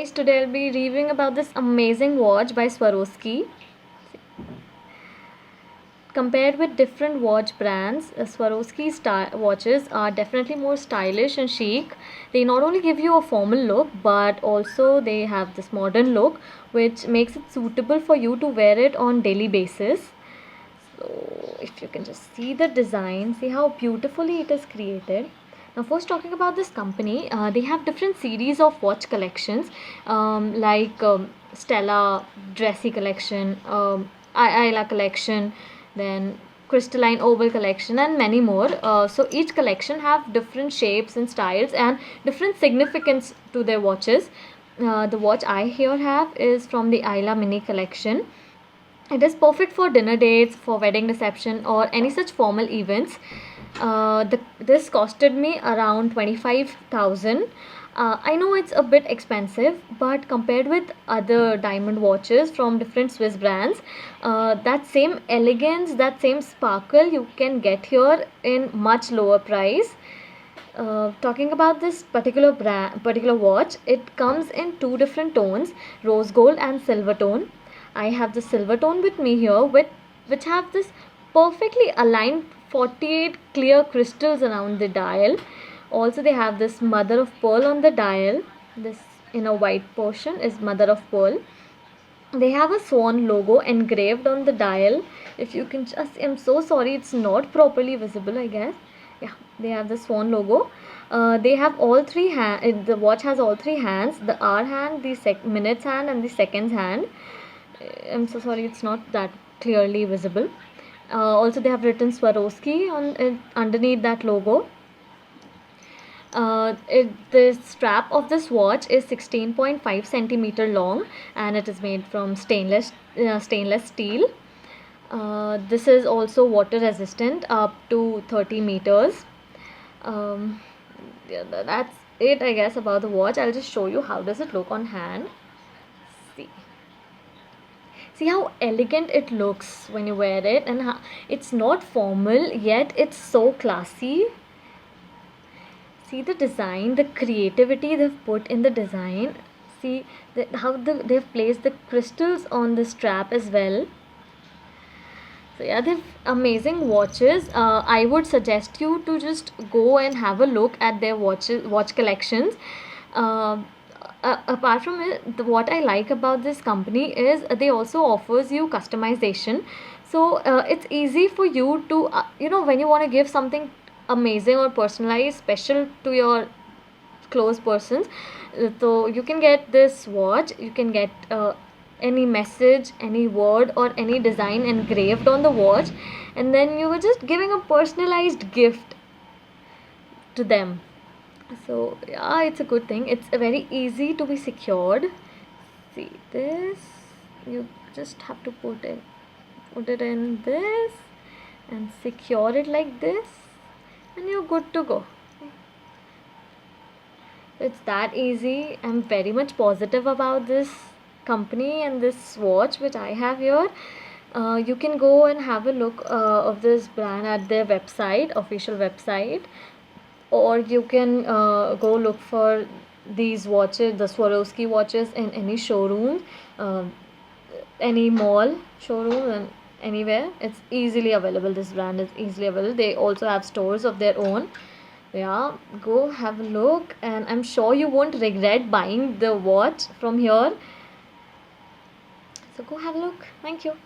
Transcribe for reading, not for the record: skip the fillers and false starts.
guys, today I'll be reviewing about this amazing watch by Swarovski. Compared with different watch brands, Swarovski watches are definitely more stylish and chic. They not only give you a formal look, but also they have this modern look, which makes it suitable for you to wear it on daily basis. So if you can just see the design, see how beautifully it is created. Now, first talking about this company, they have different series of watch collections, Stella Dressy collection, Isla collection, then crystalline oval collection, and many more. So each collection have different shapes and styles and different significance to their watches. The watch I here have is from the Isla Mini collection. It is perfect for dinner dates, for wedding reception, or any such formal events. This costed me around 25,000. I know it's a bit expensive, but compared with other diamond watches from different Swiss brands, that same elegance, that same sparkle you can get here in much lower price. Talking about this particular watch, it comes in two different tones, rose gold and silver tone. I have the silver tone with me here, which have this perfectly aligned 48 clear crystals around the dial. Also, they have this mother of pearl on the dial. This inner white portion is mother of pearl. They have a swan logo engraved on the dial. If you can just, I'm so sorry, it's not properly visible, I guess. Yeah, they have the swan logo. They have all three hands. The watch has all three hands: the hour hand, the minutes hand, and the seconds hand. I'm so sorry, it's not that clearly visible. Also, they have written Swarovski on underneath that logo. The strap of this watch is 16.5 centimeter long, and it is made from stainless steel. This is also water resistant up to 30 meters. Yeah, that's it, I guess, about the watch. I'll just show you how does it look on hand. See how elegant it looks when you wear it, and how it's not formal yet it's so classy. See the design, the creativity they've put in the design. See how they've placed the crystals on the strap as well. So yeah, they've amazing watches. I would suggest you to just go and have a look at their watch collections. Apart from it, what I like about this company is they also offers you customization. So it's easy for you to when you want to give something amazing or personalized, special to your close persons. So you can get this watch. You can get any message, any word, or any design engraved on the watch, and then you were just giving a personalized gift to them. So yeah, it's a good thing. It's very easy to be secured. See this, you just have to put it in this and secure it like this, and you're good to go. It's that easy. I'm very much positive about this company and this watch which I have here. You can go and have a look of this brand at their website, official website, or you can go look for these watches, the Swarovski watches, in any showroom, any mall showroom, and anywhere. It's easily available. This brand is easily available. They also have stores of their own. Yeah, go have a look, and I'm sure you won't regret buying the watch from here. So go have a look. Thank you.